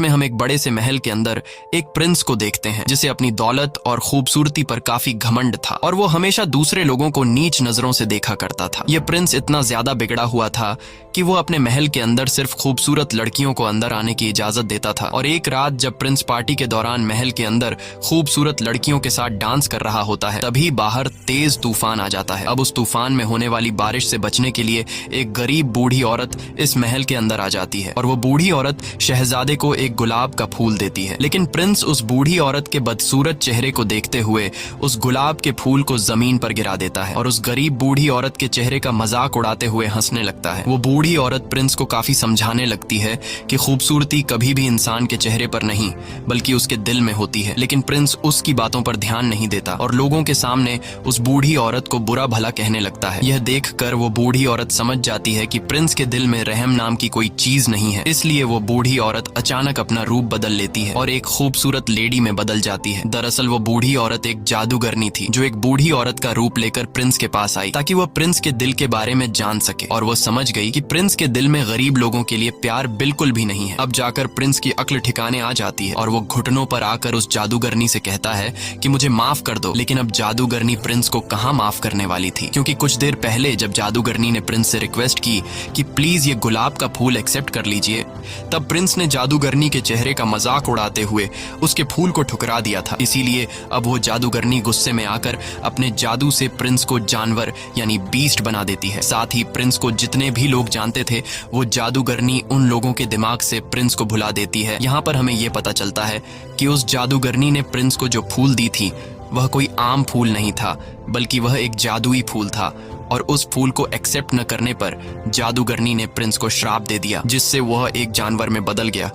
में हम एक बड़े से महल के अंदर एक प्रिंस को देखते हैं जिसे अपनी दौलत और खूबसूरती पर काफी घमंड था और वो हमेशा दूसरे लोगों को नीच नजरों से देखा करता था। ये प्रिंस इतना ज्यादा बिगड़ा हुआ था कि वो अपने महल के अंदर सिर्फ खूबसूरत लड़कियों को अंदर आने की इजाजत देता था। और एक रात जब प्रिंस पार्टी के दौरान महल के अंदर खूबसूरत लड़कियों के साथ डांस कर रहा होता है, तभी बाहर तेज तूफान आ जाता है। अब उस तूफान में होने वाली बारिश से बचने के लिए एक गरीब बूढ़ी औरत इस महल के अंदर आ जाती है और वो बूढ़ी औरत शहजादे को एक गुलाब का फूल देती है। लेकिन प्रिंस उस बूढ़ी औरत के बदसूरत चेहरे को देखते हुए उस गुलाब के फूल को जमीन पर गिरा देता है और उस गरीब बूढ़ी औरत के चेहरे का मजाक उड़ाते हुए हंसने लगता है। वो बूढ़ी औरत प्रिंस को काफी समझाने लगती है कि खूबसूरती कभी भी इंसान के चेहरे पर नहीं बल्कि उसके दिल में होती है। लेकिन प्रिंस उसकी बातों पर ध्यान नहीं देता और लोगों के सामने उस बूढ़ी औरत को बुरा भला कहने लगता है। यह देखकर वो बूढ़ी औरत समझ जाती है कि प्रिंस के दिल में रहम नाम की कोई चीज नहीं है, इसलिए वो बूढ़ी औरत अचानक अपना रूप बदल लेती है और एक खूबसूरत लेडी में बदल जाती है। दरअसल वो बूढ़ी औरत एक जादूगरनी थी जो एक बूढ़ी औरत का रूप लेकर प्रिंस के पास आई ताकि वह प्रिंस के दिल के बारे में जान सके। और वो समझ गई कि प्रिंस के दिल में गरीब लोगों के लिए प्यार बिल्कुल भी नहीं है। अब जाकर प्रिंस की अक्ल ठिकाने आ जाती है और वो घुटनों पर आकर उस जादूगरनी से कहता है कि मुझे माफ कर दो। लेकिन अब जादूगरनी प्रिंस को कहाँ माफ करने वाली थी, क्योंकि कुछ देर पहले जब जादूगरनी ने प्रिंस से रिक्वेस्ट की कि प्लीज ये गुलाब का फूल एक्सेप्ट कर लीजिए, तब प्रिंस ने जादूगरनी के चेहरे का मजाक उड़ाते हुए उसके फूल को ठुकरा दिया था। इसीलिए अब वो जादूगरनी गुस्से में आकर अपने जादू से प्रिंस को जानवर यानी बीस्ट बना देती है। साथ ही प्रिंस को जितने भी लोग जानते थे वो जादूगरनी उन लोगों के दिमाग से प्रिंस को भुला देती है। यहाँ पर हमें यह पता चलता है कि उस जादूगरनी ने प्रिंस को जो फूल दी थी वह कोई आम फूल नहीं था बल्कि वह एक जादुई फूल था और उस फूल को एक्सेप्ट न करने पर जादूगरनी ने प्रिंस को श्राप दे दिया जिससे वह एक जानवर में बदल गया।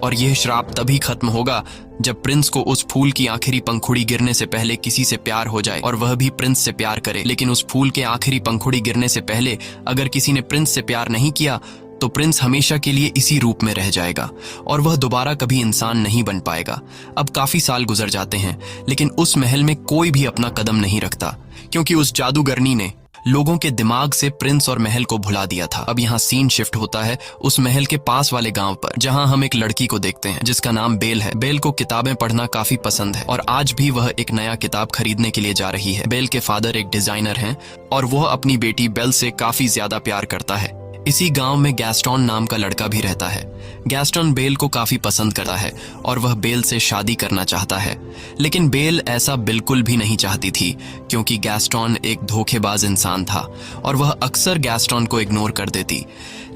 और यह श्राप तभी खत्म होगा जब प्रिंस को उस फूल की आखिरी पंखुड़ी गिरने से पहले किसी से प्यार हो जाए और वह भी प्रिंस से प्यार करे। लेकिन उस फूल के आखिरी पंखुड़ी गिरने से पहले अगर किसी ने प्रिंस से प्यार नहीं किया तो प्रिंस हमेशा के लिए इसी रूप में रह जाएगा और वह दोबारा कभी इंसान नहीं बन पाएगा। अब काफी साल गुजर जाते हैं लेकिन उस महल में कोई भी अपना कदम नहीं रखता क्योंकि उस जादूगरनी ने लोगों के दिमाग से प्रिंस और महल को भुला दिया था। अब यहाँ सीन शिफ्ट होता है उस महल के पास वाले गांव पर, जहाँ हम एक लड़की को देखते हैं जिसका नाम बेल है। बेल को किताबें पढ़ना काफी पसंद है और आज भी वह एक नया किताब खरीदने के लिए जा रही है। बेल के फादर एक डिजाइनर हैं और वह अपनी बेटी बेल से काफी ज्यादा प्यार करता है। इसी गांव में गैस्टोन नाम का लड़का भी रहता है। गैस्टोन बेल को काफी पसंद करता है और वह बेल से शादी करना चाहता है, लेकिन बेल ऐसा बिल्कुल भी नहीं चाहती थी क्योंकि गैस्टोन एक धोखेबाज इंसान था और वह अक्सर गैस्टोन को इग्नोर कर देती।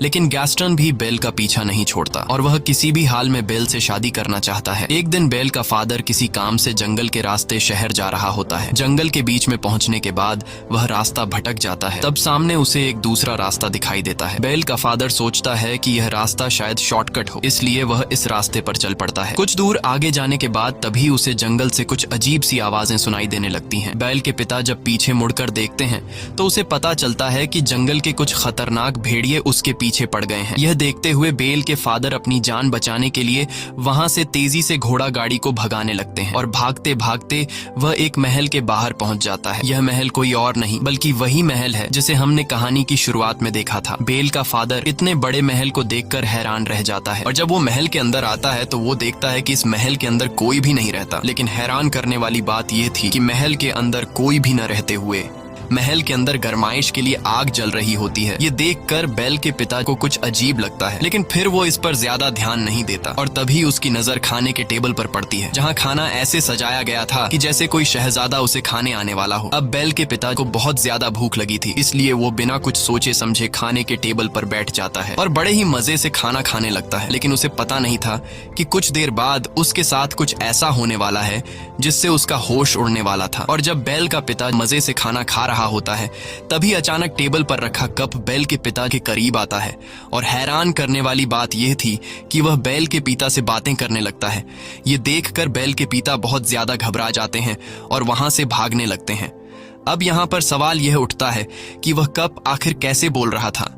लेकिन गैस्टोन भी बेल का पीछा नहीं छोड़ता और वह किसी भी हाल में बेल से शादी करना चाहता है। एक दिन बेल का फादर किसी काम से जंगल के रास्ते शहर जा रहा होता है। जंगल के बीच में पहुंचने के बाद वह रास्ता भटक जाता है। तब सामने उसे एक दूसरा रास्ता दिखाई देता है। बेल का फादर सोचता है कि यह रास्ता शायद शॉर्टकट हो, इसलिए वह इस रास्ते पर चल पड़ता है। कुछ दूर आगे जाने के बाद तभी उसे जंगल से कुछ अजीब सी आवाजें सुनाई देने लगती हैं। बेल के पिता जब पीछे मुड़कर देखते हैं तो उसे पता चलता है कि जंगल के कुछ खतरनाक भेड़िए उसके पीछे पड़ गए हैं। यह देखते हुए बेल के फादर अपनी जान बचाने के लिए वहां से तेजी से घोड़ा गाड़ी को भगाने लगते हैं और भागते भागते वह एक महल के बाहर पहुंच जाता है। यह महल कोई और नहीं बल्कि वही महल है जिसे हमने कहानी की शुरुआत में देखा था। बेल का फादर इतने बड़े महल को देखकर हैरान रह जाता है और जब वो महल के अंदर आता है तो वो देखता है कि इस महल के अंदर कोई भी नहीं रहता। लेकिन हैरान करने वाली बात यह थी कि महल के अंदर कोई भी न रहते हुए महल के अंदर गरमाइश के लिए आग जल रही होती है। ये देखकर बेल के पिता को कुछ अजीब लगता है, लेकिन फिर वो इस पर ज्यादा ध्यान नहीं देता और तभी उसकी नजर खाने के टेबल पर पड़ती है जहाँ खाना ऐसे सजाया गया था कि जैसे कोई शहजादा उसे खाने आने वाला हो। अब बेल के पिता को बहुत ज्यादा भूख लगी थी, इसलिए वो बिना कुछ सोचे समझे खाने के टेबल पर बैठ जाता है और बड़े ही मजे से खाना खाने लगता है। लेकिन उसे पता नहीं था कि कुछ देर बाद उसके साथ कुछ ऐसा होने वाला है जिससे उसका होश उड़ने वाला था। और जब बेल का पिता मजे से खाना खा रहा होता है तभी अचानक टेबल पर रखा कप बेल के पिता के करीब आता है और हैरान करने वाली बात यह थी कि वह बेल के पिता से बातें करने लगता है। ये देखकर बेल के पिता बहुत ज्यादा घबरा जाते हैं और वहां से भागने लगते हैं। अब यहाँ पर सवाल यह उठता है कि वह कप आखिर कैसे बोल रहा था।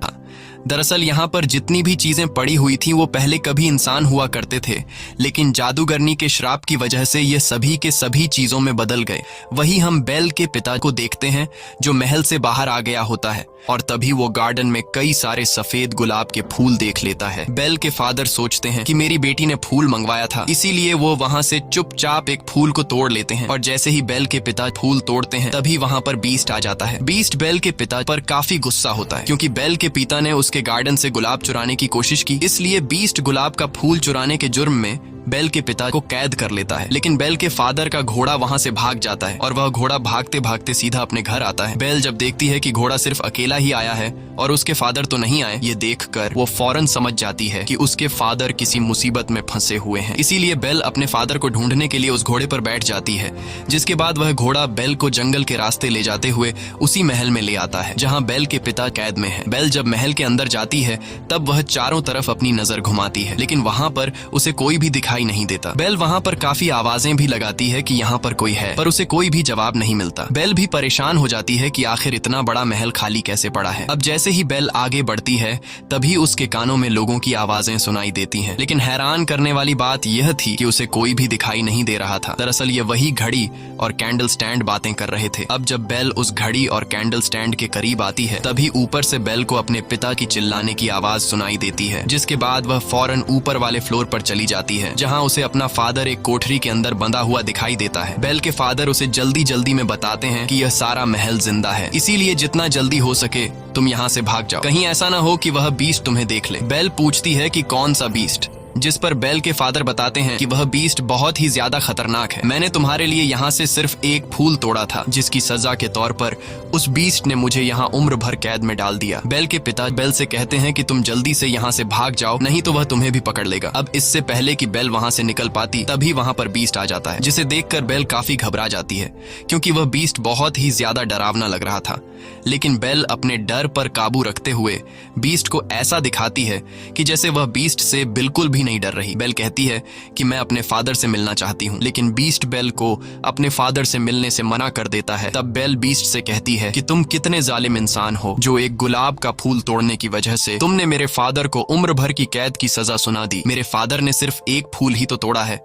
दरअसल यहाँ पर जितनी भी चीजें पड़ी हुई थी वो पहले कभी इंसान हुआ करते थे, लेकिन जादूगरनी के श्राप की वजह से ये सभी के सभी चीजों में बदल गए। वही हम बेल के पिता को देखते हैं जो महल से बाहर आ गया होता है और तभी वो गार्डन में कई सारे सफेद गुलाब के फूल देख लेता है। बेल के फादर सोचते हैं कि मेरी बेटी ने फूल मंगवाया था, इसीलिए वो वहाँ से चुपचाप एक फूल को तोड़ लेते हैं और जैसे ही बेल के पिता फूल तोड़ते हैं तभी वहाँ पर बीस्ट आ जाता है। बीस्ट बेल के पिता पर काफी गुस्सा होता है क्योंकि बेल के पिता ने उसके गार्डन से गुलाब चुराने की कोशिश की, इसलिए बीस्ट गुलाब का फूल चुराने के जुर्म में बेल के पिता को कैद कर लेता है। लेकिन बेल के फादर का घोड़ा वहाँ से भाग जाता है और वह घोड़ा भागते भागते सीधा अपने घर आता है। बेल जब देखती है कि घोड़ा सिर्फ अकेला ही आया है और उसके फादर तो नहीं आए, ये देखकर वो फौरन समझ जाती है कि उसके फादर किसी मुसीबत में फंसे हुए हैं। इसीलिए बेल अपने फादर को ढूंढने के लिए उस घोड़े पर बैठ जाती है, जिसके बाद वह घोड़ा बेल को जंगल के रास्ते ले जाते हुए उसी महल में ले आता है जहाँ बेल के पिता कैद में है। बेल जब महल के अंदर जाती है तब वह चारों तरफ अपनी नजर घुमाती है, लेकिन वहाँ पर उसे कोई भी दिखाई नहीं देता। बेल वहाँ पर काफी आवाजें भी लगाती है कि यहाँ पर कोई है, पर उसे कोई भी जवाब नहीं मिलता। बेल भी परेशान हो जाती है कि आखिर इतना बड़ा महल खाली कैसे पड़ा है। अब जैसे ही बेल आगे बढ़ती है तभी उसके कानों में लोगों की आवाजें सुनाई देती हैं, लेकिन हैरान करने वाली बात यह थी कि उसे कोई भी दिखाई नहीं दे रहा था। दरअसल ये वही घड़ी और कैंडल स्टैंड बातें कर रहे थे। अब जब बेल उस घड़ी और कैंडल स्टैंड के करीब आती है तभी ऊपर से बेल को अपने पिता की चिल्लाने की आवाज सुनाई देती है, जिसके बाद वह फौरन ऊपर वाले फ्लोर पर चली जाती है जहाँ उसे अपना फादर एक कोठरी के अंदर बंधा हुआ दिखाई देता है। बेल के फादर उसे जल्दी जल्दी में बताते हैं कि यह सारा महल जिंदा है, इसीलिए जितना जल्दी हो सके तुम यहाँ से भाग जाओ, कहीं ऐसा ना हो कि वह बीस्ट तुम्हें देख ले। बेल पूछती है कि कौन सा बीस्ट, जिस पर बेल के फादर बताते हैं कि वह बीस्ट बहुत ही ज्यादा खतरनाक है। मैंने तुम्हारे लिए यहाँ से सिर्फ एक फूल तोड़ा था, जिसकी सजा के तौर पर उस बीस्ट ने मुझे यहाँ उम्र भर कैद में डाल दिया। बेल के पिता बेल से कहते हैं कि तुम जल्दी से यहाँ से भाग जाओ, नहीं तो वह तुम्हें भी पकड़ लेगा। अब इससे पहले कि बेल वहाँ से निकल पाती तभी वहाँ पर बीस्ट आ जाता है, जिसे देखकर बेल काफी घबरा जाती है क्योंकि वह बीस्ट बहुत ही ज्यादा डरावना लग रहा था। लेकिन बेल अपने डर पर काबू रखते हुए बीस्ट को ऐसा दिखाती है कि जैसे वह बीस्ट से बिल्कुल भी नहीं डर रही। बेल कहती है कि मैं अपने फादर से मिलना चाहती हूँ, लेकिन बीस्ट बेल को अपने फादर से मिलने से मना कर देता है। तब बेल बीस्ट से कहती है कि तुम कितने जालिम इंसान हो जो एक गुलाब का फूल तोड़ने की वजह से तुमने मेरे फादर को उम्र भर की कैद की सजा सुना दी। मेरे फादर ने सिर्फ एक फूल ही तो तोड़ा है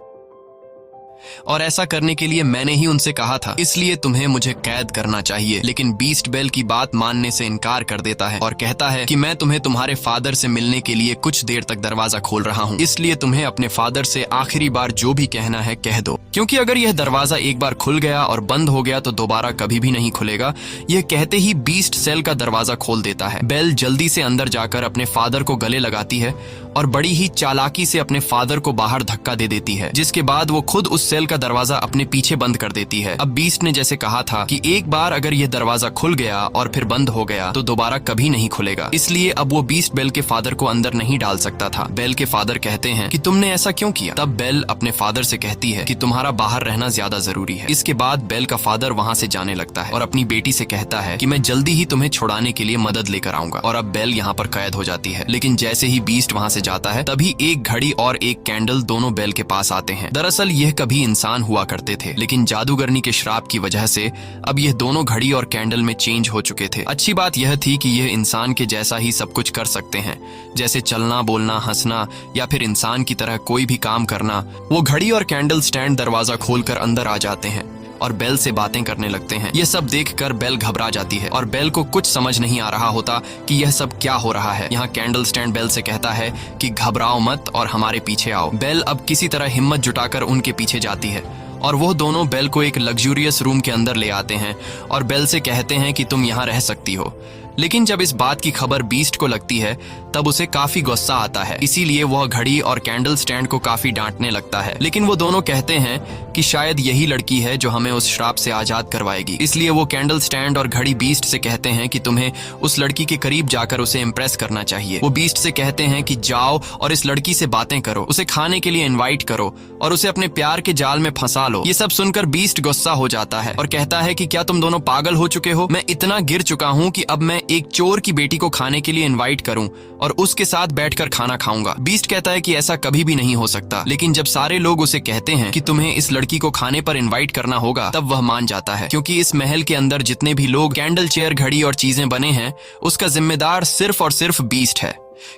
और ऐसा करने के लिए मैंने ही उनसे कहा था, इसलिए तुम्हें मुझे कैद करना चाहिए। लेकिन बीस्ट बेल की बात मानने से इनकार कर देता है और कहता है कि मैं तुम्हें तुम्हारे फादर से मिलने के लिए कुछ देर तक दरवाजा खोल रहा हूँ, इसलिए तुम्हें अपने फादर से आखिरी बार जो भी कहना है कह दो, क्योंकि अगर यह दरवाजा एक बार खुल गया और बंद हो गया तो दोबारा कभी भी नहीं खुलेगा। यह कहते ही बीस्ट सेल का दरवाजा खोल देता है। बेल जल्दी से अंदर जाकर अपने फादर को गले लगाती है और बड़ी ही चालाकी से अपने फादर को बाहर धक्का दे देती है, जिसके बाद वो खुद उस सेल का दरवाजा अपने पीछे बंद कर देती है। अब बीस्ट ने जैसे कहा था कि एक बार अगर यह दरवाजा खुल गया और फिर बंद हो गया तो दोबारा कभी नहीं खुलेगा, इसलिए अब वो बीस्ट बेल के फादर को अंदर नहीं डाल सकता था। बेल के फादर कहते हैं कि तुमने ऐसा क्यों किया? तब बेल अपने फादर से कहती है कि तुम्हारा बाहर रहना ज्यादा जरूरी है। इसके बाद बेल का फादर वहाँ से जाने लगता है और अपनी बेटी से कहता है कि मैं जल्दी ही तुम्हें छुड़ाने के लिए मदद लेकर आऊंगा। और अब बेल यहाँ पर कैद हो जाती है। लेकिन जैसे ही बीस्ट वहाँ से जाता है तभी एक घड़ी और एक कैंडल दोनों बेल के पास आते हैं। दरअसल यह कभी इंसान हुआ करते थे, लेकिन जादूगरनी के श्राप की वजह से अब यह दोनों घड़ी और कैंडल में चेंज हो चुके थे। अच्छी बात यह थी कि यह इंसान के जैसा ही सब कुछ कर सकते हैं, जैसे चलना, बोलना, हंसना या फिर इंसान की तरह कोई भी काम करना। वो घड़ी और कैंडल स्टैंड दरवाजा खोलकर अंदर आ जाते हैं और बेल से बातें करने लगते हैं। यह सब देखकर बेल घबरा जाती है और बेल को कुछ समझ नहीं आ रहा होता कि यह सब क्या हो रहा है। यहाँ कैंडल स्टैंड बेल से कहता है कि घबराओ मत और हमारे पीछे आओ। बेल अब किसी तरह हिम्मत जुटाकर उनके पीछे जाती है और वो दोनों बेल को एक लग्जूरियस रूम के अंदर ले आते हैं और बेल से कहते हैं कि तुम यहाँ रह सकती हो। लेकिन जब इस बात की खबर बीस्ट को लगती है तब उसे काफी गुस्सा आता है, इसीलिए वह घड़ी और कैंडल स्टैंड को काफी डांटने लगता है। लेकिन वो दोनों कहते हैं कि शायद यही लड़की है जो हमें उस श्राप से आजाद करवाएगी, इसलिए वो कैंडल स्टैंड और घड़ी बीस्ट से कहते हैं कि तुम्हें उस लड़की के करीब जाकर उसे इम्प्रेस करना चाहिए। वो बीस्ट से कहते हैं कि जाओ और इस लड़की से बातें करो, उसे खाने के लिए इन्वाइट करो और उसे अपने प्यार के जाल में फंसा लो। ये सब सुनकर बीस्ट गुस्सा हो जाता है और कहता है कि क्या तुम दोनों पागल हो चुके हो? मैं इतना गिर चुका हूँ कि अब मैं एक चोर की बेटी को खाने के लिए इनवाइट करूं और उसके साथ बैठकर खाना खाऊंगा। बीस्ट कहता है कि ऐसा कभी भी नहीं हो सकता, लेकिन जब सारे लोग उसे कहते हैं कि तुम्हें इस लड़की को खाने पर इनवाइट करना होगा, तब वह मान जाता है, क्योंकि इस महल के अंदर जितने भी लोग कैंडल चेयर, घड़ी और चीजें बने हैं, उसका जिम्मेदार सिर्फ और सिर्फ बीस्ट है।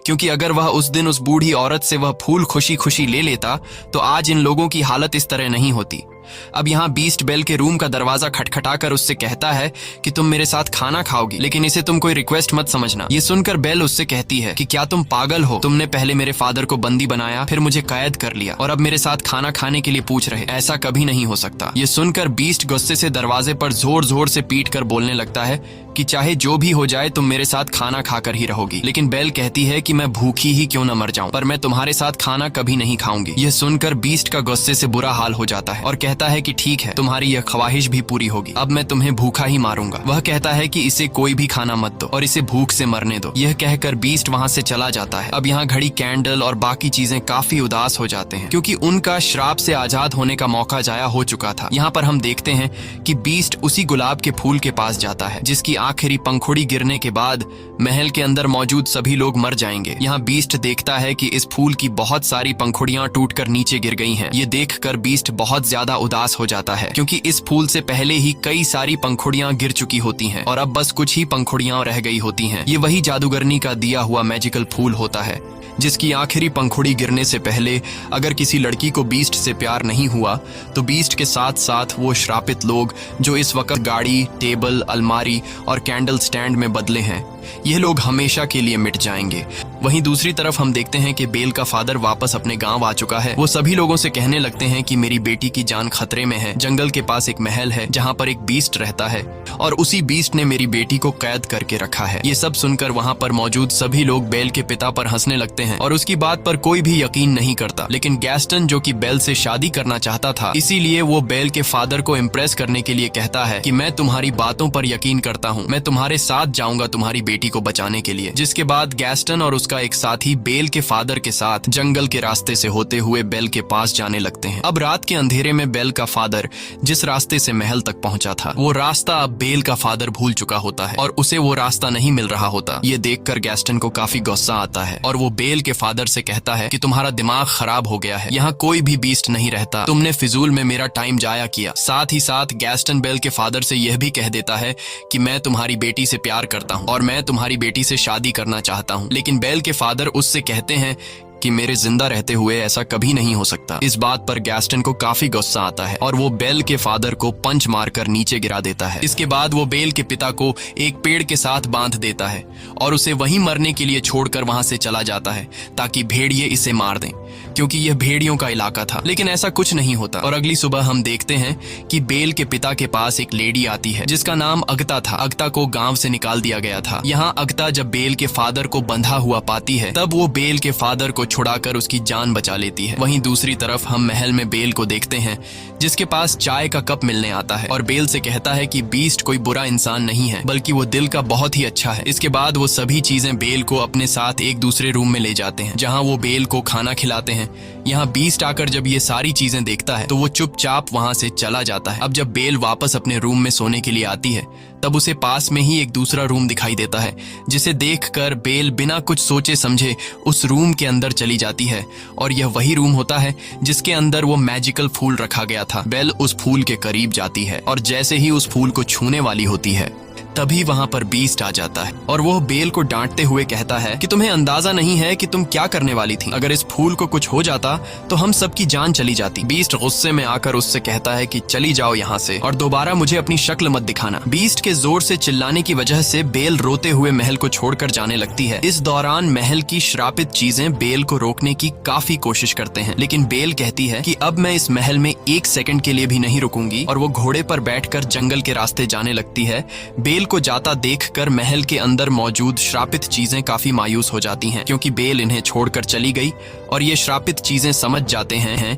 क्योंकि अगर वह उस दिन उस बूढ़ी औरत से वह फूल खुशी खुशी ले लेता तो आज इन लोगों की हालत इस तरह नहीं होती। अब यहाँ बीस्ट बेल के रूम का दरवाजा खटखटाकर उससे कहता है कि तुम मेरे साथ खाना खाओगी, लेकिन इसे तुम कोई रिक्वेस्ट मत समझना। ये सुनकर बेल उससे कहती है कि क्या तुम पागल हो? तुमने पहले मेरे फादर को बंदी बनाया, फिर मुझे कैद कर लिया और अब मेरे साथ खाना खाने के लिए पूछ रहे? ऐसा कभी नहीं हो सकता। ये सुनकर बीस्ट गुस्से से दरवाजे पर जोर जोर से पीट कर बोलने लगता है कि चाहे जो भी हो जाए तुम मेरे साथ खाना खाकर ही रहोगी। लेकिन बेल कहती है कि मैं भूखी ही क्यों न मर जाऊं, पर मैं तुम्हारे साथ खाना कभी नहीं खाऊंगी। यह सुनकर बीस्ट का गुस्से से बुरा हाल हो जाता है और कहता है कि ठीक है, तुम्हारी यह ख्वाहिश भी पूरी होगी, अब मैं तुम्हें भूखा ही मारूंगा। वह कहता है कि इसे कोई भी खाना मत दो और इसे भूख से मरने दो। यह कहकर बीस्ट वहां से चला जाता है। अब यहाँ घड़ी, कैंडल और बाकी चीजें काफी उदास हो जाते हैं, क्योंकि उनका श्राप से आजाद होने का मौका जाया हो चुका था। यहाँ पर हम देखते हैं कि बीस्ट उसी गुलाब के फूल के पास जाता है जिसकी आखिरी पंखुड़ी गिरने के बाद महल के अंदर मौजूद सभी लोग मर जाएंगे। यहाँ बीस्ट देखता है कि इस फूल की बहुत सारी पंखुड़ियां टूटकर नीचे गिर गई हैं। ये देखकर बीस्ट बहुत ज्यादा उदास हो जाता है, क्योंकि इस फूल से पहले ही कई सारी पंखुड़ियां गिर चुकी होती हैं और अब बस कुछ ही पंखुड़ियां रह गई होती हैं। ये वही जादूगरनी का दिया हुआ मैजिकल फूल होता है जिसकी आखिरी पंखुड़ी गिरने से पहले अगर किसी लड़की को बीस्ट से प्यार नहीं हुआ तो बीस्ट के साथ साथ वो श्रापित लोग जो इस वक्त गाड़ी, टेबल, अलमारी और कैंडल स्टैंड में बदले हैं, ये लोग हमेशा के लिए मिट जाएंगे। वहीं दूसरी तरफ हम देखते हैं कि बेल का फादर वापस अपने गांव आ चुका है। वो सभी लोगों से कहने लगते हैं कि मेरी बेटी की जान खतरे में है। जंगल के पास एक महल है जहां पर एक बीस्ट रहता है और उसी बीस्ट ने मेरी बेटी को कैद करके रखा है। ये सब सुनकर वहां पर मौजूद सभी लोग बेल के पिता पर हंसने लगते हैं और उसकी बात पर कोई भी यकीन नहीं करता। लेकिन गैस्टन, जो कि बेल से शादी करना चाहता था, इसीलिए वो बेल के फादर को इम्प्रेस करने के लिए कहता है कि मैं तुम्हारी बातों पर यकीन करता हूँ, मैं तुम्हारे साथ जाऊंगा तुम्हारी बेटी को बचाने के लिए। जिसके बाद गैस्टन और उसका एक साथी बेल के फादर के साथ जंगल के रास्ते से होते हुए बेल के पास जाने लगते हैं। अब रात के अंधेरे में बेल का फादर जिस रास्ते से महल तक पहुंचा था, वो रास्ता अब बेल का फादर भूल चुका होता है और उसे वो रास्ता नहीं मिल रहा होता। ये देखकर गैस्टन को काफी गुस्सा आता है और वो बेल के फादर से कहता है कि तुम्हारा दिमाग खराब हो गया है, यहाँ कोई भी बीस्ट नहीं रहता, तुमने फिजूल में मेरा टाइम जाया किया। साथ ही साथ गैस्टन बेल के फादर से यह भी कह देता है कि मैं तुम्हारी बेटी से प्यार करता हूँ और मैं तुम्हारी बेटी से शादी करना चाहता हूँ। लेकिन बेल के फादर उससे कहते हैं कि मेरे जिंदा रहते हुए ऐसा कभी नहीं हो सकता। इस बात पर गैस्टन को काफी गुस्सा आता है और वो बेल के फादर को पंच मारकर नीचे गिरा देता है। इसके बाद वो बेल के पिता को एक पेड़ के साथ बांध देता है और उसे वहीं मरने के लिए छोड़कर वहां से चला जाता है ताकि भेड़िए इसे मार दें, क्योंकि यह भेड़ियों का इलाका था। लेकिन ऐसा कुछ नहीं होता और अगली सुबह हम देखते हैं कि बेल के पिता के पास एक लेडी आती है जिसका नाम अगता था। अगता को गांव से निकाल दिया गया था। यहाँ अगता जब बेल के फादर को बंधा हुआ पाती है तब वो बेल के फादर को छुड़ाकर उसकी जान बचा लेती है। वहीं दूसरी तरफ हम महल में बेल को देखते हैं जिसके पास चाय का कप मिलने आता है और बेल से कहता है कि बीस्ट कोई बुरा इंसान नहीं है, बल्कि वो दिल का बहुत ही अच्छा है। इसके बाद वो सभी चीजें बेल को अपने साथ एक दूसरे रूम में ले जाते हैं जहाँ वो बेल को खाना खिलाते हैं। यहाँ बीस्ट आकर जब ये सारी चीजें देखता है तो वो चुपचाप वहां से चला जाता है। अब जब बेल वापस अपने रूम में सोने के लिए आती है तब उसे पास में ही एक दूसरा रूम दिखाई देता है, जिसे देखकर बेल बिना कुछ सोचे समझे उस रूम के अंदर चली जाती है और यह वही रूम होता है जिसके अंदर वो मैजिकल फूल रखा गया था। बेल उस फूल के करीब जाती है और जैसे ही उस फूल को छूने वाली होती है तभी वहां पर बीस्ट आ जाता है और वो बेल को डांटते हुए कहता है कि तुम्हें अंदाजा नहीं है कि तुम क्या करने वाली थी। अगर इस फूल को कुछ हो जाता तो हम सबकी जान चली जाती। बीस्ट गुस्से में आकर उससे कहता है कि चली जाओ यहाँ से और दोबारा मुझे अपनी शक्ल मत दिखाना। बीस्ट के जोर से चिल्लाने की वजह से बेल रोते हुए महल को छोड़कर जाने लगती है। इस दौरान महल की श्रापित चीजें बेल को रोकने की काफी कोशिश करते हैं, लेकिन बेल कहती है कि अब मैं इस महल में एक सेकंड के लिए भी नहीं रुकूंगी और वो घोड़े पर बैठकर जंगल के रास्ते जाने लगती है। बेल को जाता देखकर महल के अंदर मौजूद श्रापित चीजें काफी मायूस हो जाती हैं, क्योंकि बेल इन्हें छोड़कर चली गई और ये श्रापित चीजें समझ जाते हैं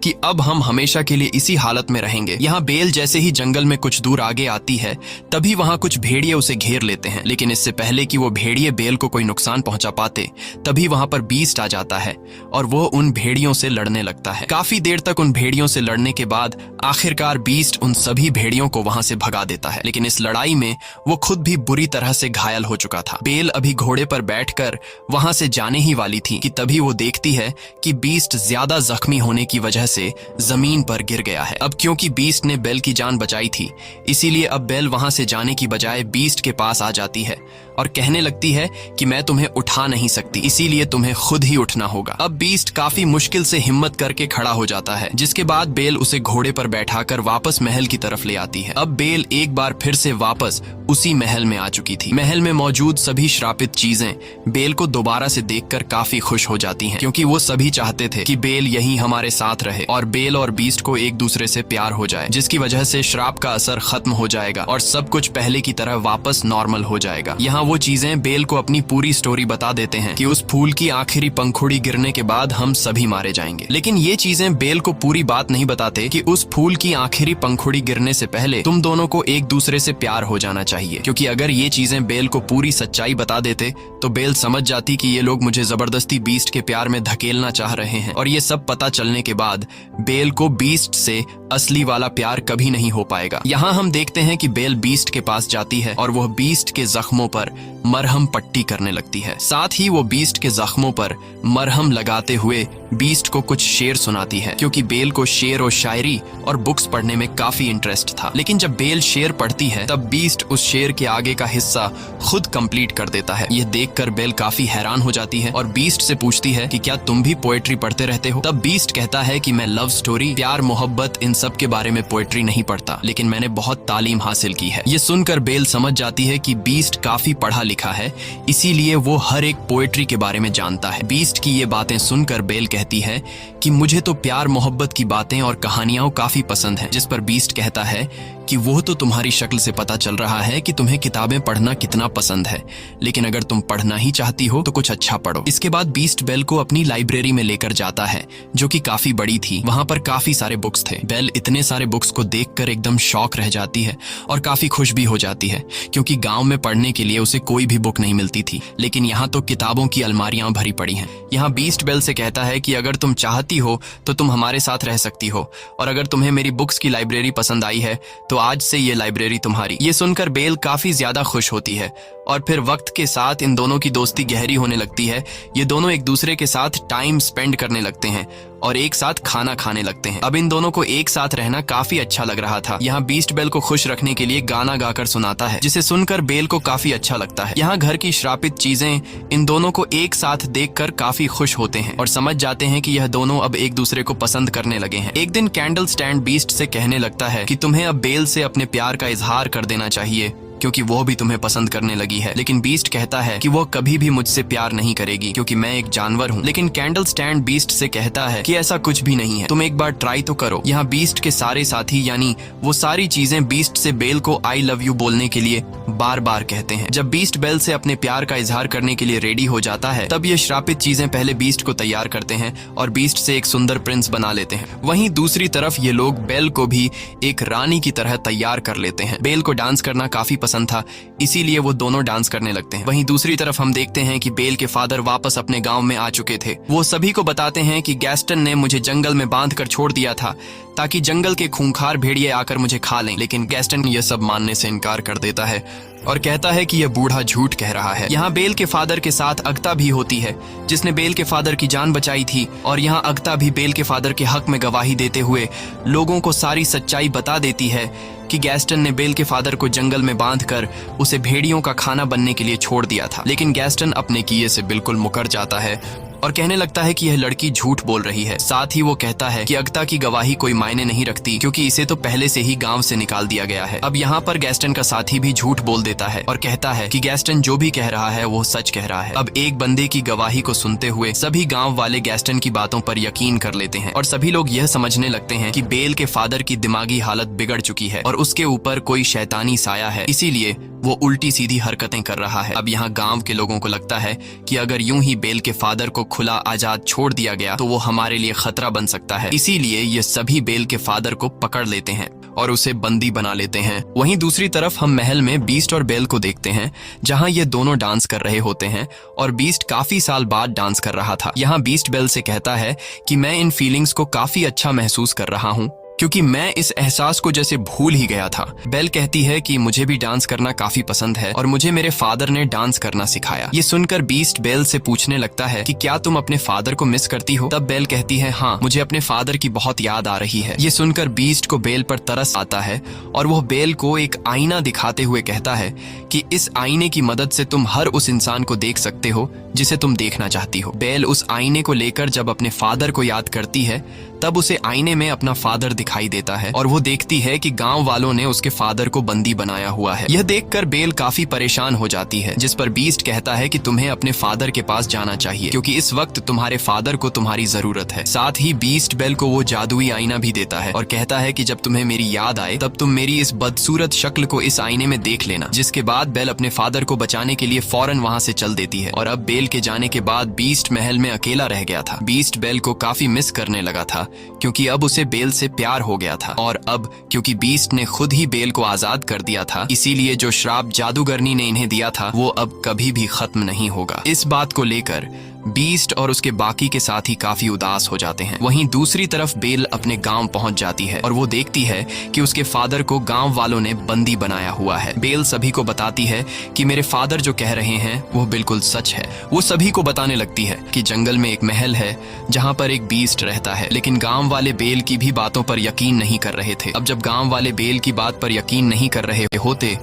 कि अब हम हमेशा के लिए इसी हालत में रहेंगे। यहाँ बेल जैसे ही जंगल में कुछ दूर आगे आती है तभी वहाँ कुछ भेड़िए उसे घेर लेते हैं, लेकिन इससे पहले कि वो भेड़िए बेल को कोई नुकसान पहुंचा पाते तभी वहाँ पर बीस्ट आ जाता है और वो उन भेड़ियों से लड़ने लगता है। काफी देर तक उन भेड़ियों से लड़ने के बाद आखिरकार बीस्ट उन सभी भेड़ियों को वहां से भगा देता है, लेकिन इस लड़ाई में वो खुद भी बुरी तरह से घायल हो चुका था। बेल अभी घोड़े पर बैठकर वहां से जाने ही वाली थी कि तभी वो देखती है कि बीस्ट ज्यादा जख्मी होने की वजह से जमीन पर गिर गया है। अब क्योंकि बीस्ट ने बेल की जान बचाई थी, इसीलिए अब बेल वहां से जाने की बजाय बीस्ट के पास आ जाती है और कहने लगती है कि मैं तुम्हें उठा नहीं सकती, इसीलिए तुम्हें खुद ही उठना होगा। अब बीस्ट काफी मुश्किल से हिम्मत करके खड़ा हो जाता है, जिसके बाद बेल उसे घोड़े पर बैठाकर वापस महल की तरफ ले आती है। अब बेल एक बार फिर से वापस उसी महल में आ चुकी थी। महल में मौजूद सभी श्रापित चीजें बेल को दोबारा से देखकर काफी खुश हो जाती हैं, क्योंकि वो सभी चाहते थे कि बेल यहीं हमारे साथ रहे और बेल और बीस्ट को एक दूसरे से प्यार हो जाए, जिसकी वजह से श्राप का असर खत्म हो जाएगा और सब कुछ पहले की तरह वापस नॉर्मल हो जाएगा। यहाँ वो चीजें बेल को अपनी पूरी स्टोरी बता देते हैं कि उस फूल की आखिरी पंखुड़ी गिरने के बाद हम सभी मारे जाएंगे, लेकिन ये चीजें बेल को पूरी बात नहीं बताते कि उस फूल की आखिरी पंखुड़ी गिरने से पहले तुम दोनों को एक दूसरे से प्यार हो जाना चाहिए, क्योंकि अगर ये चीजें बेल को पूरी सच्चाई बता देते तो बेल समझ जाती कि ये लोग मुझे जबरदस्ती बीस्ट के प्यार में धकेलना चाह रहे हैं। और ये सब पता चलने के बाद बेल को बीस्ट से असली वाला प्यार कभी नहीं हो पाएगा। यहाँ हम देखते हैं कि बेल बीस्ट के पास जाती है और वह बीस्ट के जख्मों पर मरहम पट्टी करने लगती है। साथ ही वो बीस्ट के जख्मों पर मरहम लगाते हुए बीस्ट को कुछ शेर सुनाती है, क्योंकि बेल को शेर और शायरी और बुक्स पढ़ने में काफी इंटरेस्ट था। लेकिन जब बेल शेर पढ़ती है तब बीस्ट उस शेर के आगे का हिस्सा खुद कंप्लीट कर देता है। यह देखकर बेल काफी हैरान हो जाती है और बीस्ट से पूछती है कि क्या तुम भी पोएट्री पढ़ते रहते हो? तब बीस्ट कहता है कि मैं लव स्टोरी, प्यार, मोहब्बत, इन सब के बारे में पोएट्री नहीं पढ़ता, लेकिन मैंने बहुत तालीम हासिल की है। ये सुनकर बेल समझ जाती है कि बीस्ट काफी पढ़ा लिखा है, इसीलिए वो हर एक पोएट्री के बारे में जानता है। बीस्ट की ये बातें सुनकर बेल कहती है कि मुझे तो प्यार मोहब्बत की बातें और कहानियां काफी पसंद हैं, जिस पर बीस्ट कहता है कि वो तो तुम्हारी शक्ल से पता चल रहा है कि तुम्हें किताबें पढ़ना कितना पसंद है, लेकिन अगर तुम पढ़ना ही चाहती हो तो कुछ अच्छा पढ़ो। इसके बाद बीस्ट बेल को अपनी लाइब्रेरी में लेकर जाता है, जो कि काफी बड़ी थी। वहां पर काफी सारे बुक्स थे। बेल इतने सारे बुक्स को देखकर एकदम शॉक रह जाती है और काफी खुश भी हो जाती है, क्योंकि गांव में पढ़ने के लिए उसे कोई भी बुक नहीं मिलती थी, लेकिन यहाँ तो किताबों की अलमारियां भरी पड़ी हैं। यहाँ बीस्ट बेल से कहता है कि अगर तुम चाहती हो तो तुम हमारे साथ रह सकती हो, और अगर तुम्हें मेरी बुक्स की लाइब्रेरी पसंद आई है तो आज से ये लाइब्रेरी तुम्हारी। ये सुनकर बेल काफी ज्यादा खुश होती है और फिर वक्त के साथ इन दोनों की दोस्ती गहरी होने लगती है। ये दोनों एक दूसरे के साथ टाइम स्पेंड करने लगते हैं और एक साथ खाना खाने लगते हैं। अब इन दोनों को एक साथ रहना काफी अच्छा लग रहा था। यहाँ बीस्ट बेल को खुश रखने के लिए गाना गाकर सुनाता है, जिसे सुनकर बेल को काफी अच्छा लगता है। यहाँ घर की श्रापित चीजें इन दोनों को एक साथ देखकर काफी खुश होते हैं और समझ जाते हैं कि यह दोनों अब एक दूसरे को पसंद करने लगे हैं। एक दिन कैंडल स्टैंड बीस्ट से कहने लगता है कि तुम्हें अब बेल से अपने प्यार का इजहार कर देना चाहिए, क्योंकि वो भी तुम्हें पसंद करने लगी है। लेकिन बीस्ट कहता है कि वो कभी भी मुझसे प्यार नहीं करेगी, क्योंकि मैं एक जानवर हूँ। लेकिन कैंडल स्टैंड बीस्ट से कहता है कि ऐसा कुछ भी नहीं है, तुम एक बार ट्राई तो करो। यहाँ बीस्ट के सारे साथी यानी वो सारी चीजें बीस्ट से बेल को आई लव यू बोलने के लिए बार बार कहते हैं। जब बीस्ट बेल से अपने प्यार का इजहार करने के लिए रेडी हो जाता है तब ये श्रापित चीजें पहले बीस्ट को तैयार करते हैं और बीस्ट से एक सुंदर प्रिंस बना लेते हैं। वहीं दूसरी तरफ ये लोग बेल को भी एक रानी की तरह तैयार कर लेते हैं। बेल को डांस करना काफी पसंद था, इसीलिए वो दोनों डांस करने लगते हैं। वहीं दूसरी तरफ हम देखते हैं कि बेल के फादर वापस अपने गांव में आ चुके थे। वो सभी को बताते हैं कि गैस्टन ने मुझे जंगल में बांध कर छोड़ दिया था ताकि जंगल के खूंखार भेड़िए आकर मुझे खा लें, लेकिन गैस्टन ये सब मानने से इनकार कर देता है और कहता है कि यह बूढ़ा झूठ कह रहा है। यहाँ बेल के फादर के साथ अगता भी होती है, जिसने बेल के फादर की जान बचाई थी, और यहाँ अगता भी बेल के फादर के हक में गवाही देते हुए लोगों को सारी सच्चाई बता देती है कि गैस्टन ने बेल के फादर को जंगल में बांधकर उसे भेड़ियों का खाना बनने के लिए छोड़ दिया था। लेकिन गैस्टन अपने किए से बिल्कुल मुकर जाता है और कहने लगता है कि यह लड़की झूठ बोल रही है। साथ ही वो कहता है कि अगता की गवाही कोई मायने नहीं रखती, क्योंकि इसे तो पहले से ही गांव से निकाल दिया गया है। अब यहाँ पर गैस्टन का साथी भी झूठ बोल देता है और कहता है कि गैस्टन जो भी कह रहा है वो सच कह रहा है। अब एक बंदे की गवाही को सुनते हुए सभी गाँव वाले गैस्टन की बातों पर यकीन कर लेते हैं और सभी लोग यह समझने लगते हैं कि बेल के फादर की दिमागी हालत बिगड़ चुकी है और उसके ऊपर कोई शैतानी साया है, इसीलिए वो उल्टी सीधी हरकतें कर रहा है। अब यहाँ गांव के लोगों को लगता है कि अगर यूं ही बेल के फादर को खुला आजाद छोड़ दिया गया तो वो हमारे लिए खतरा बन सकता है। इसीलिए ये सभी बेल के फादर को पकड़ लेते हैं और उसे बंदी बना लेते हैं। वहीं दूसरी तरफ हम महल में बीस्ट और बेल को देखते हैं, जहां ये दोनों डांस कर रहे होते हैं और बीस्ट काफी साल बाद डांस कर रहा था। यहाँ बीस्ट बेल से कहता है कि मैं इन फीलिंग्स को काफी अच्छा महसूस कर रहा हूँ, क्योंकि मैं इस एहसास को जैसे भूल ही गया था। बेल कहती है कि मुझे भी डांस करना काफी पसंद है और मुझे मेरे फादर ने डांस करना सिखाया। ये सुनकर बीस्ट बेल से पूछने लगता है कि क्या तुम अपने फादर को मिस करती हो? तब बेल कहती है, हाँ, मुझे अपने फादर की बहुत याद आ रही है। ये सुनकर बीस्ट को बेल पर तरस आता है और वह बेल को एक आईना दिखाते हुए कहता है कि इस आईने की मदद से तुम हर उस इंसान को देख सकते हो जिसे तुम देखना चाहती हो। बेल उस आईने को लेकर जब अपने फादर को याद करती है तब उसे आईने में अपना फादर दिखाई देता है और वो देखती है कि गांव वालों ने उसके फादर को बंदी बनाया हुआ है। यह देखकर बेल काफी परेशान हो जाती है, जिस पर बीस्ट कहता है कि तुम्हें अपने फादर के पास जाना चाहिए, क्योंकि इस वक्त तुम्हारे फादर को तुम्हारी जरूरत है। साथ ही बीस्ट बेल को वो जादुई आईना भी देता है और कहता है कि जब तुम्हें मेरी याद आए तब तुम मेरी इस बदसूरत शक्ल को इस आईने में देख लेना। जिसके बाद बेल अपने फादर को बचाने के लिए फौरन वहां से चल देती है और अब बेल के जाने के बाद बीस्ट महल में अकेला रह गया था। बीस्ट बेल को काफी मिस करने लगा था, क्योंकि अब उसे बेल से प्यार हो गया था और अब क्योंकि बीस्ट ने खुद ही बेल को आजाद कर दिया था, इसीलिए जो श्राप जादूगरनी ने इन्हें दिया था वो अब कभी भी खत्म नहीं होगा। इस बात को लेकर बीस्ट और उसके बाकी के साथी काफी उदास हो जाते हैं। वहीं दूसरी तरफ बेल अपने गांव पहुंच जाती है और वो देखती है कि उसके फादर को गांव वालों ने बंदी बनाया हुआ है। बेल सभी को बताती है कि मेरे फादर जो कह रहे हैं वो बिल्कुल सच है। वो सभी को बताने लगती है कि जंगल में एक महल है जहां पर एक बीस्ट रहता है, लेकिन गांव वाले बेल की भी बातों पर यकीन नहीं कर रहे थे। अब जब गांव वाले बेल की बात पर यकीन नहीं कर रहे होते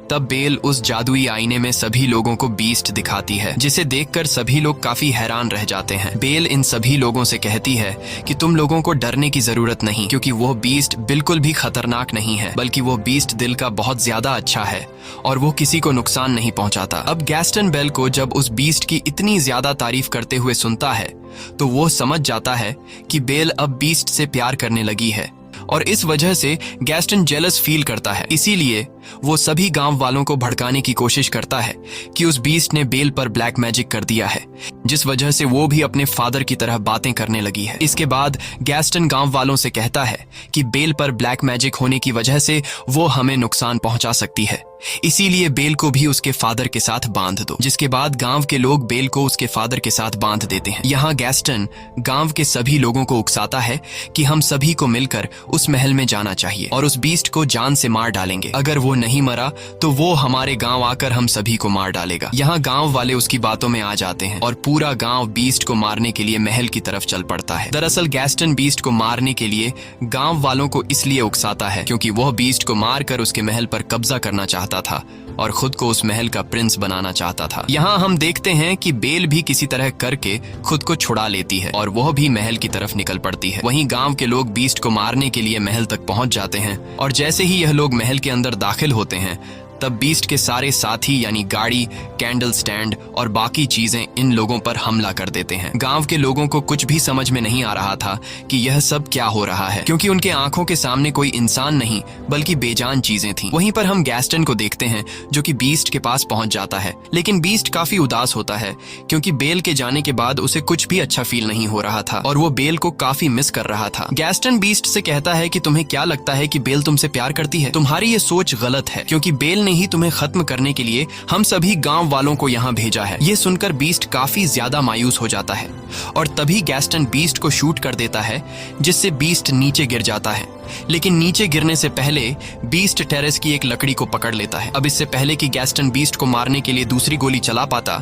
तब बेल उस जादुई आईने में सभी लोगों को बीस्ट दिखाती है, जिसे देखकर सभी लोग काफी हैरान रह जाते हैं। बेल इन सभी लोगों से कहती है कि तुम लोगों को डरने की जरूरत नहीं, क्योंकि वो बीस्ट बिल्कुल भी खतरनाक नहीं है, बल्कि वो बीस्ट दिल का बहुत ज्यादा अच्छा है और वो किसी को नुकसान नहीं पहुंचाता। अब गैस्टन बेल को जब उस बीस्ट की इतनी ज्यादा तारीफ करते हुए सुनता है तो वो समझ जाता है कि बेल अब बीस्ट से प्यार करने लगी है और इस वजह से गैस्टन जेलस फील करता है। इसीलिए वो सभी गांव वालों को भड़काने की कोशिश करता है कि उस बीस्ट ने बेल पर ब्लैक मैजिक कर दिया है, जिस वजह से वो भी अपने फादर की तरह बातें करने लगी है। इसके बाद गैस्टन गांव वालों से कहता है कि बेल पर ब्लैक मैजिक होने की वजह से वो हमें नुकसान पहुंचा सकती है, इसीलिए बेल को भी उसके फादर के साथ बांध दो। जिसके बाद गांव के लोग बेल को उसके फादर के साथ बांध देते हैं। यहाँ गैस्टन गांव के सभी लोगों को उकसाता है कि हम सभी को मिलकर उस महल में जाना चाहिए और उस बीस्ट को जान से मार डालेंगे। अगर वो नहीं मरा तो वो हमारे गांव आकर हम सभी को मार डालेगा। यहाँ गांव वाले उसकी बातों में आ जाते हैं और पूरा गांव बीस्ट को मारने के लिए महल की तरफ चल पड़ता है। दरअसल गैस्टन बीस्ट को मारने के लिए गांव वालों को इसलिए उकसाता है क्योंकि वह बीस्ट को मारकर उसके महल पर कब्जा करना चाहता था और खुद को उस महल का प्रिंस बनाना चाहता था। यहाँ हम देखते हैं कि बेल भी किसी तरह करके खुद को छुड़ा लेती है और वह भी महल की तरफ निकल पड़ती है। वहीं गांव के लोग बीस्ट को मारने के लिए महल तक पहुंच जाते हैं और जैसे ही यह लोग महल के अंदर दाखिल होते हैं तब बीस्ट के सारे साथी यानी गाड़ी, कैंडल स्टैंड और बाकी चीजें इन लोगों पर हमला कर देते हैं। गांव के लोगों को कुछ भी समझ में नहीं आ रहा था कि यह सब क्या हो रहा है, क्योंकि उनके आंखों के सामने कोई इंसान नहीं बल्कि बेजान चीजें थीं। वहीं पर हम गैस्टन को देखते हैं जो कि बीस्ट के पास पहुंच जाता है, लेकिन बीस्ट काफी उदास होता है क्योंकि बेल के जाने के बाद उसे कुछ भी अच्छा फील नहीं हो रहा था और वो बेल को काफी मिस कर रहा था। गैस्टन बीस्ट से कहता है कि तुम्हें क्या लगता है कि बेल तुमसे प्यार करती है? तुम्हारी ये सोच गलत है, क्योंकि बेल ही तुम्हें खत्म करने के लिए हम सभी गांव वालों को यहाँ भेजा है। ये सुनकर बीस्ट काफी ज्यादा मायूस हो जाता है और तभी गैस्टन बीस्ट को शूट कर देता है, जिससे बीस्ट नीचे गिर जाता है। लेकिन नीचे गिरने से पहले बीस्ट टेरेस की एक लकड़ी को पकड़ लेता है। अब इससे पहले कि गैस्टन बीस्ट को मारने के लिए दूसरी गोली चला पाता,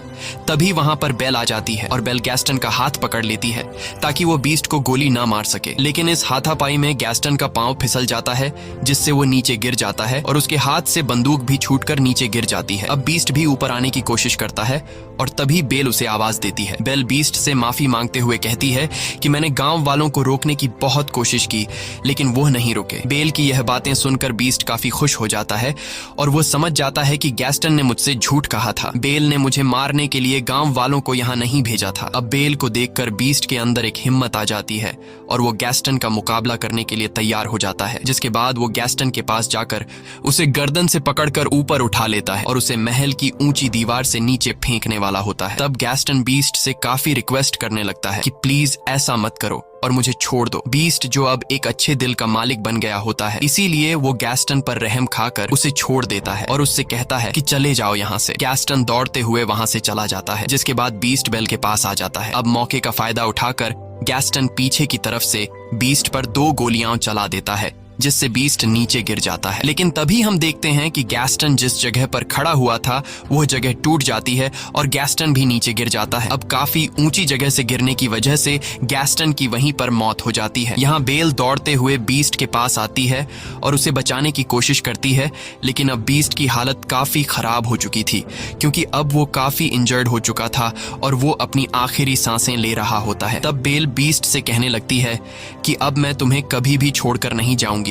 तभी वहां पर बेल आ जाती है और बेल गैस्टन का हाथ पकड़ लेती है ताकि वो बीस्ट को गोली ना मार सके। लेकिन इस हाथापाई में गैस्टन का पांव फिसल जाता है, जिससे वो नीचे गिर जाता है और उसके हाथ से बंदूक भी छूटकर नीचे गिर जाती है। अब बीस्ट भी ऊपर आने की कोशिश करता है और तभी बेल उसे आवाज देती है। बेल बीस्ट से माफी मांगते हुए कहती है कि मैंने गांव वालों को रोकने की बहुत कोशिश की, लेकिन वो नहीं रुके। बेल की यह बातें सुनकर बीस्ट काफी खुश हो जाता है और वो समझ जाता है कि गैस्टन ने मुझसे झूठ कहा था। बेल ने मुझे मारने के लिए गांव वालों को यहाँ नहीं भेजा था। अब बेल को देखकर बीस्ट के अंदर एक हिम्मत आ जाती है और वो गैस्टन का मुकाबला करने के लिए तैयार हो जाता है, जिसके बाद वो गैस्टन के पास जाकर उसे गर्दन से पकड़कर ऊपर उठा लेता है और उसे महल की ऊंची दीवार से नीचे फेंकने वाला होता है। तब गैस्टन बीस्ट से काफी रिक्वेस्ट करने लगता है कि प्लीज ऐसा मत करो और मुझे छोड़ दो। बीस्ट जो अब एक अच्छे दिल का मालिक बन गया होता है, इसीलिए वो गैस्टन पर रहम खाकर उसे छोड़ देता है और उससे कहता है कि चले जाओ यहाँ से। गैस्टन दौड़ते हुए वहाँ से चला जाता है, जिसके बाद बीस्ट बेल के पास आ जाता है। अब मौके का फायदा उठाकर गैस्टन पीछे की तरफ से बीस्ट पर 2 गोलियां चला देता है, जिससे बीस्ट नीचे गिर जाता है। लेकिन तभी हम देखते हैं कि गैस्टन जिस जगह पर खड़ा हुआ था वह जगह टूट जाती है और गैस्टन भी नीचे गिर जाता है। अब काफी ऊंची जगह से गिरने की वजह से गैस्टन की वहीं पर मौत हो जाती है। यहाँ बेल दौड़ते हुए बीस्ट के पास आती है और उसे बचाने की कोशिश करती है, लेकिन अब बीस्ट की हालत काफी खराब हो चुकी थी, क्योंकि अब वो काफी इंजर्ड हो चुका था और वो अपनी आखिरी सांसें ले रहा होता है। तब बेल बीस्ट से कहने लगती है कि अब मैं तुम्हें कभी भी छोड़कर नहीं जाऊंगी।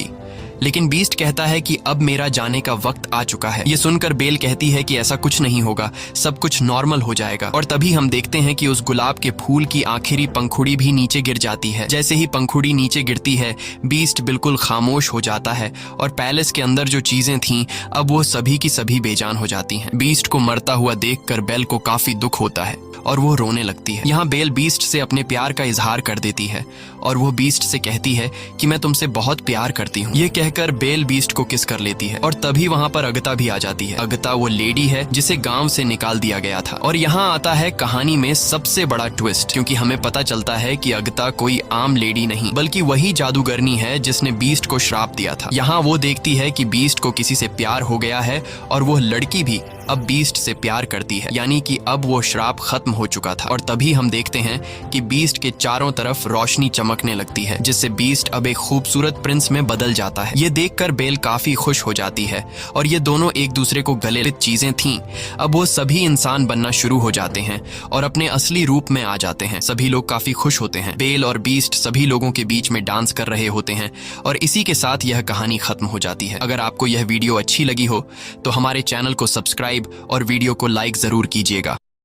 लेकिन बीस्ट कहता है कि अब मेरा जाने का वक्त आ चुका है। ये सुनकर बेल कहती है कि ऐसा कुछ नहीं होगा, सब कुछ नॉर्मल हो जाएगा। और तभी हम देखते हैं कि उस गुलाब के फूल की आखिरी पंखुड़ी भी नीचे गिर जाती है। जैसे ही पंखुड़ी नीचे गिरती है, बीस्ट बिल्कुल खामोश हो जाता है और पैलेस के अंदर जो चीजें थीं अब वो सभी की सभी बेजान हो जाती हैं। बीस्ट को मरता हुआ देखकर बेल को काफी दुख होता है और वो रोने लगती है। यहाँ बेल बीस्ट से अपने प्यार का इजहार कर देती है और वो बीस्ट से कहती है कि मैं तुमसे बहुत प्यार करती हूँ। ये कहकर बेल बीस्ट को किस कर लेती है और तभी वहाँ पर अगता भी आ जाती है। अगता वो लेडी है जिसे गांव से निकाल दिया गया था। और यहाँ आता है कहानी में सबसे बड़ा ट्विस्ट, क्योंकि हमें पता चलता है कि अगता कोई आम लेडी नहीं बल्कि वही जादूगरनी है जिसने बीस्ट को श्राप दिया था। यहाँ वो देखती है कि बीस्ट को किसी से प्यार हो गया है और वो लड़की भी अब बीस्ट से प्यार करती है, यानी कि अब वो श्राप खत्म हो चुका था। और तभी हम देखते हैं कि बीस्ट के चारों तरफ रोशनी चमकने लगती है, जिससे बीस्ट अब एक खूबसूरत प्रिंस में बदल जाता है। ये देखकर बेल काफी खुश हो जाती है और ये दोनों एक दूसरे को गले चीजें थीं। अब वो सभी इंसान बनना शुरू हो जाते हैं और अपने असली रूप में आ जाते हैं। सभी लोग काफी खुश होते हैं। बेल और बीस्ट सभी लोगों के बीच में डांस कर रहे होते हैं और इसी के साथ यह कहानी खत्म हो जाती है। अगर आपको यह वीडियो अच्छी लगी हो तो हमारे चैनल को सब्सक्राइब और वीडियो को लाइक जरूर कीजिएगा।